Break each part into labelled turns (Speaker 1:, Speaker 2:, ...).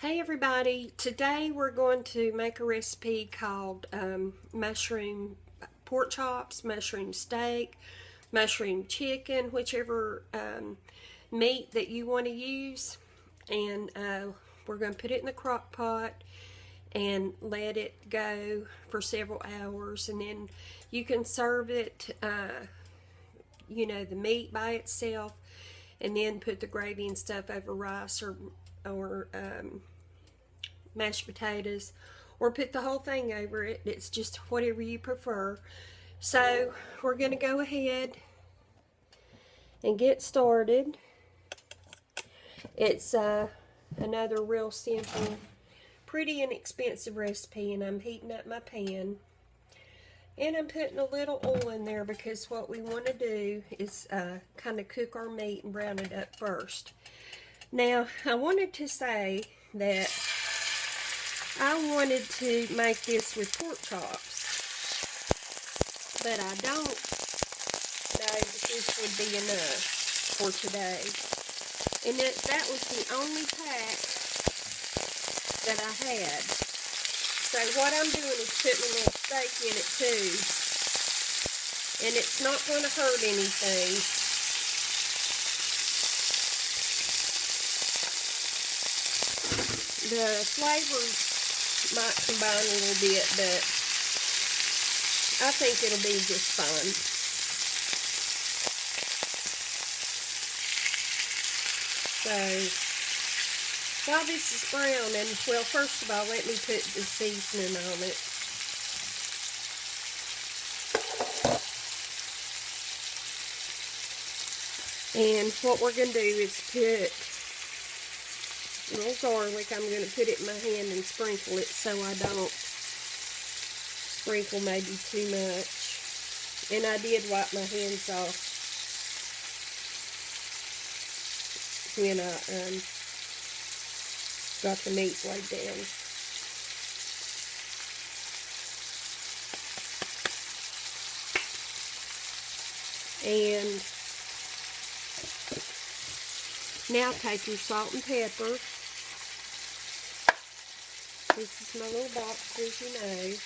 Speaker 1: Hey everybody, today we're going to make a recipe called mushroom pork chops, mushroom steak, mushroom chicken, whichever meat that you want to use. And we're going to put it in the crock pot and let it go for several hours. And then you can serve it, the meat by itself, and then put the gravy and stuff over rice or mashed potatoes, or put the whole thing over it. It's just whatever you prefer. So we're going to go ahead and get started. It's another real simple, pretty inexpensive recipe, and I'm heating up my pan. And I'm putting a little oil in there because what we want to do is kind of cook our meat and brown it up first. Now, I wanted to say that I wanted to make this with pork chops, but I don't know that this would be enough for today. And that was the only pack that I had. So what I'm doing is putting a little steak in it too. And it's not going to hurt anything. The flavors might combine a little bit, but I think it'll be just fine. So while this is browning, well, first of all, let me put the seasoning on it. And what we're going to do is put a little garlic. I'm going to put it in my hand and sprinkle it so I don't sprinkle maybe too much. And I did wipe my hands off when I got the meat laid down. And now take your salt and pepper. This is my little box, as you know.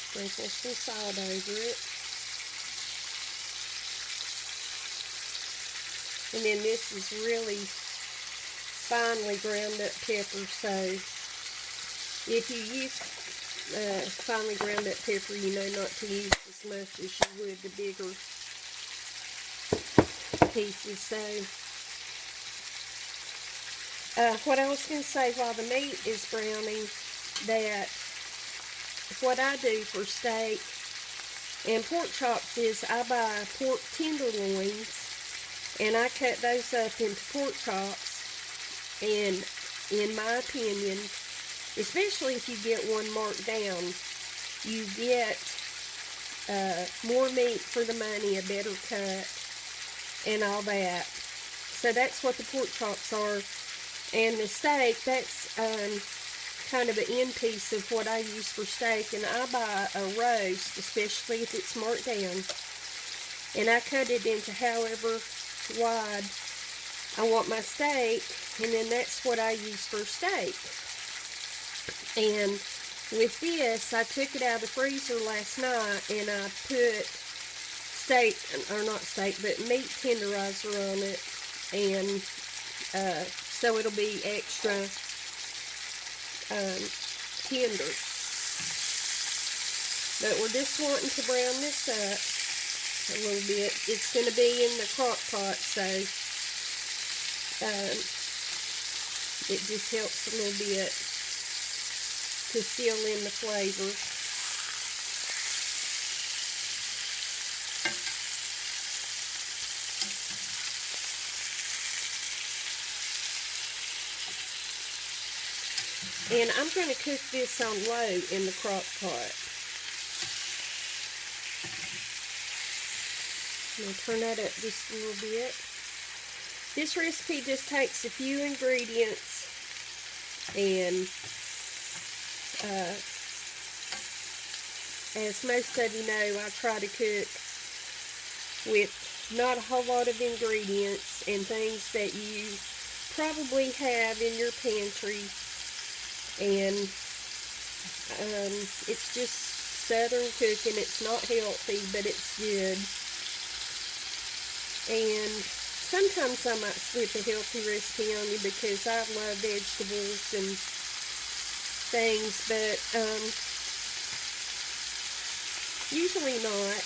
Speaker 1: Sprinkle some salt over it. And then this is really finely ground up pepper, so if you use finely ground up pepper, you know not to use as much as you would the bigger pieces. So what I was going to say while the meat is browning, that what I do for steak and pork chops is I buy pork tenderloins and I cut those up into pork chops. And in my opinion, especially if you get one marked down, you get more meat for the money, a better cut, and all that. So that's what the pork chops are. And the steak, that's kind of an end piece of what I use for steak. And I buy a roast, especially if it's marked down, and I cut it into however wide I want my steak, and then that's what I use for steak. And with this, I took it out of the freezer last night, and I put meat tenderizer on it, and so it'll be extra tender. But we're just wanting to brown this up a little bit. It's going to be in the crock pot, so it just helps a little bit to seal in the flavor. And I'm going to cook this on low in the crock pot. I'm going to turn that up just a little bit. This recipe just takes a few ingredients, and as most of you know, I try to cook with not a whole lot of ingredients and things that you probably have in your pantry. And it's just Southern cooking. It's not healthy, but it's good. And sometimes I might slip a healthy recipe on you because I love vegetables and things, but usually not.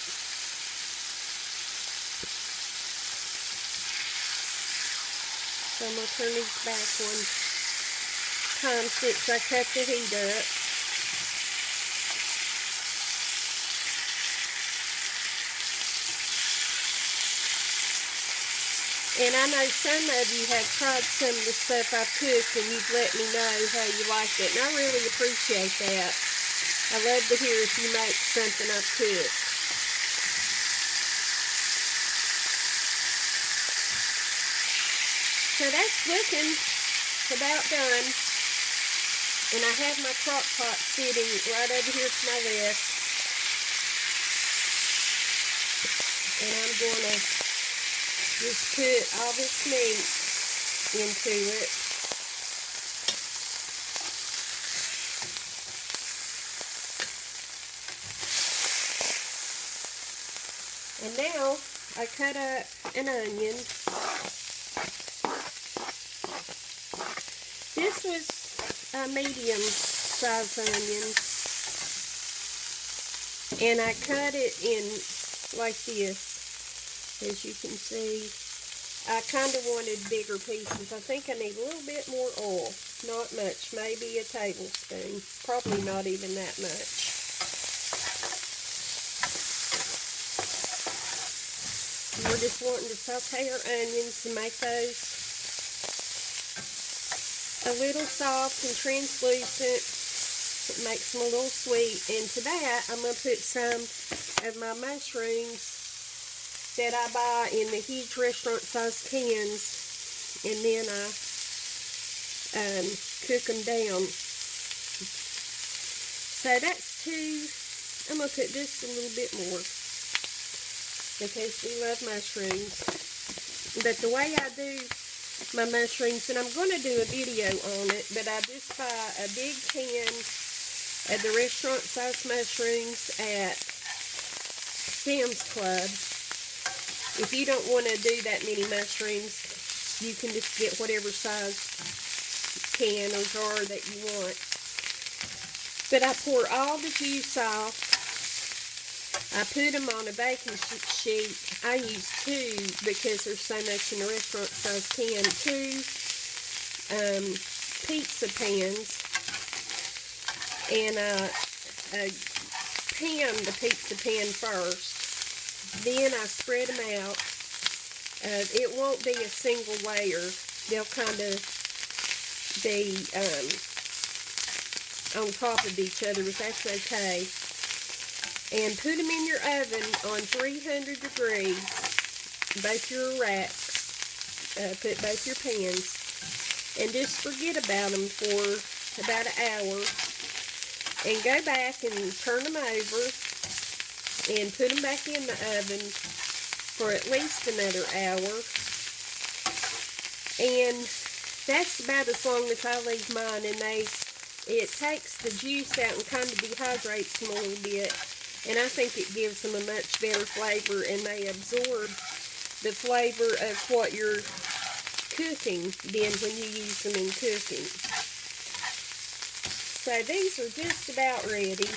Speaker 1: So I'm going to turn these back one time since I cut the heat up. And I know some of you have tried some of the stuff I've cooked and you've let me know how you like it. And I really appreciate that. I love to hear if you make something I've cooked. So that's looking about done. And I have my crock pot sitting right over here to my left. And I'm going to just put all this meat into it. And now I cut up an onion. This was a medium size onion. And I cut it in like this. As you can see, I kind of wanted bigger pieces. I think I need a little bit more oil. Not much, maybe a tablespoon. Probably not even that much. We're just wanting to saute our onions and make those a little soft and translucent. It makes them a little sweet. And to that, I'm going to put some of my mushrooms that I buy in the huge restaurant size cans, and then I cook them down. So that's two. I'm going to put just a little bit more because we love mushrooms. But the way I do my mushrooms, and I'm going to do a video on it, but I just buy a big can of the restaurant size mushrooms at Sam's Club. If you don't want to do that many mushrooms, you can just get whatever size can or jar that you want. But I pour all the juice off. I put them on a baking sheet. I use two because there's so much in the restaurant size can. Two pizza pans. And I pan the pizza pan first. Then I spread them out. It won't be a single layer. They'll kind of be on top of each other, but that's okay. And put them in your oven on 300 degrees. Both your racks. Put both your pans. And just forget about them for about an hour. And go back and turn them over. And put them back in the oven for at least another hour. And that's about as long as I leave mine. And it takes the juice out and kind of dehydrates them a little bit. And I think it gives them a much better flavor, and they absorb the flavor of what you're cooking then when you use them in cooking. So these are just about ready.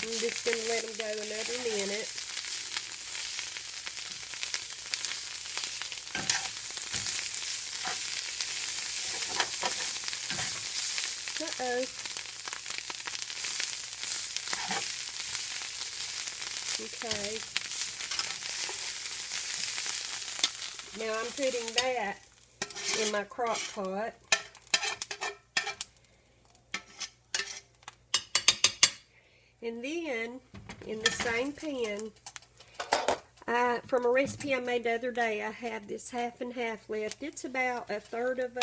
Speaker 1: I'm just going to let them go another minute. Uh-oh. Okay. Now I'm putting that in my crock pot. And then, in the same pan, from a recipe I made the other day, I have this half and half left. It's about a third of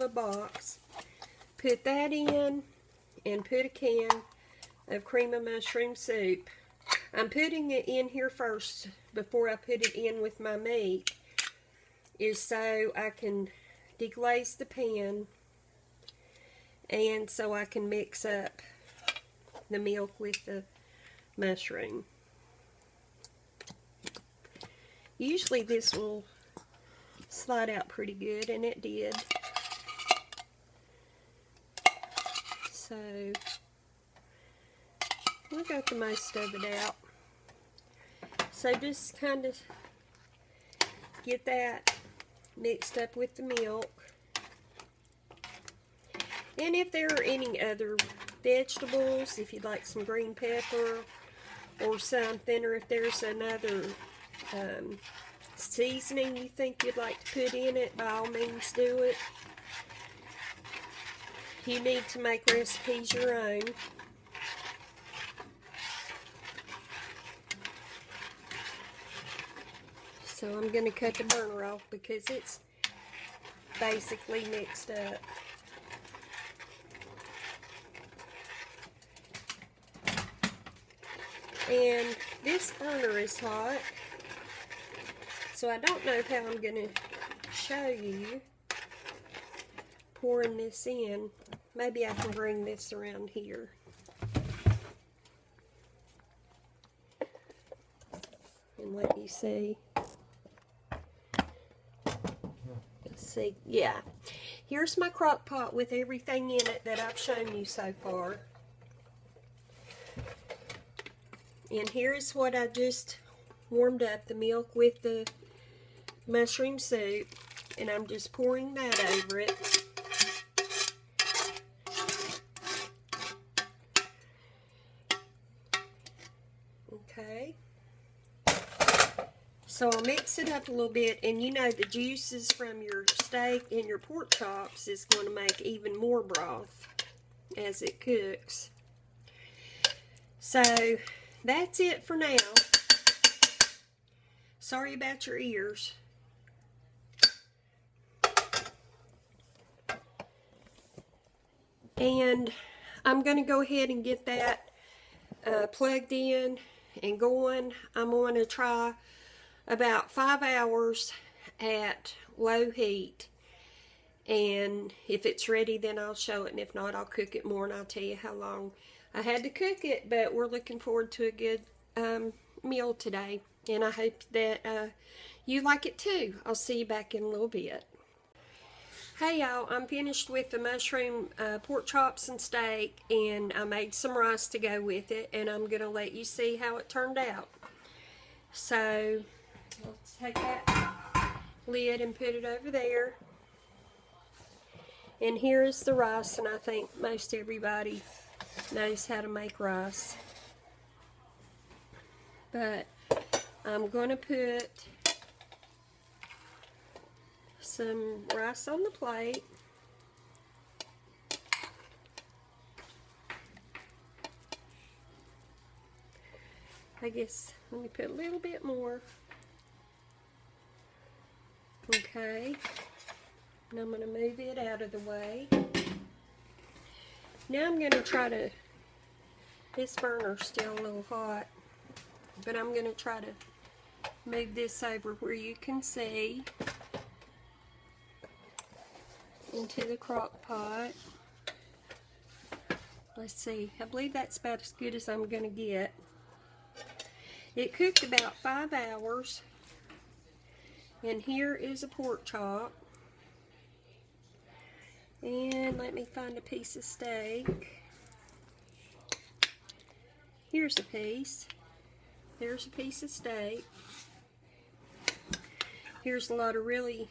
Speaker 1: a box. Put that in, and put a can of cream of mushroom soup. I'm putting it in here first before I put it in with my meat, is so I can deglaze the pan and so I can mix up the milk with the mushroom. Usually this will slide out pretty good, and it did. So we got the most of it out. So just kind of get that mixed up with the milk. And if there are any other vegetables, if you'd like some green pepper or something, or if there's another seasoning you think you'd like to put in it, by all means do it. You need to make recipes your own. So I'm going to cut the burner off because it's basically mixed up. And this burner is hot, so I don't know how I'm going to show you pouring this in. Maybe I can bring this around here. And let you see. Let's see. Yeah. Here's my crock pot with everything in it that I've shown you so far. And here's what I just warmed up, the milk with the mushroom soup, and I'm just pouring that over it. Okay. So I'll mix it up a little bit, and you know the juices from your steak and your pork chops is going to make even more broth as it cooks. So that's it for now. Sorry about your ears. And I'm going to go ahead and get that plugged in and going. I'm going to try about 5 hours at low heat. And if it's ready, then I'll show it. And if not, I'll cook it more and I'll tell you how long I had to cook it. But we're looking forward to a good meal today. And I hope that you like it too. I'll see you back in a little bit. Hey y'all, I'm finished with the mushroom pork chops and steak, and I made some rice to go with it, and I'm going to let you see how it turned out. So, let's take that lid and put it over there. And here is the rice, and I think most everybody knows how to make rice. But I'm going to put some rice on the plate. I guess let me put a little bit more. Okay. And I'm going to move it out of the way. Now I'm going to try to, this burner's still a little hot, but I'm going to try to move this over where you can see into the crock pot. Let's see, I believe that's about as good as I'm going to get. It cooked about 5 hours, and here is a pork chop. And let me find a piece of steak. Here's a piece. There's a piece of steak. Here's a lot of really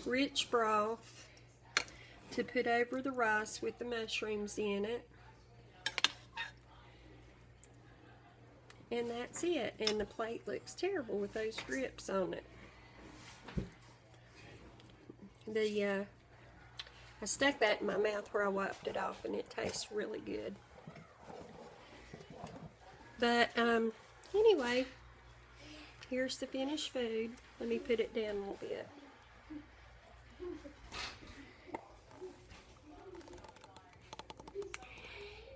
Speaker 1: rich broth to put over the rice with the mushrooms in it. And that's it. And the plate looks terrible with those drips on it. I stuck that in my mouth where I wiped it off, and it tastes really good. But anyway, here's the finished food. Let me put it down a little bit.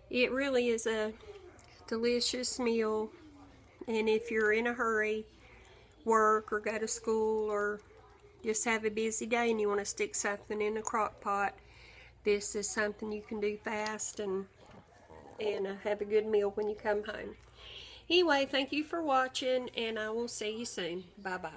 Speaker 1: It really is a delicious meal. And if you're in a hurry, work or go to school, or just have a busy day and you want to stick something in the crock pot, this is something you can do fast and have a good meal when you come home. Anyway, thank you for watching, and I will see you soon. Bye-bye.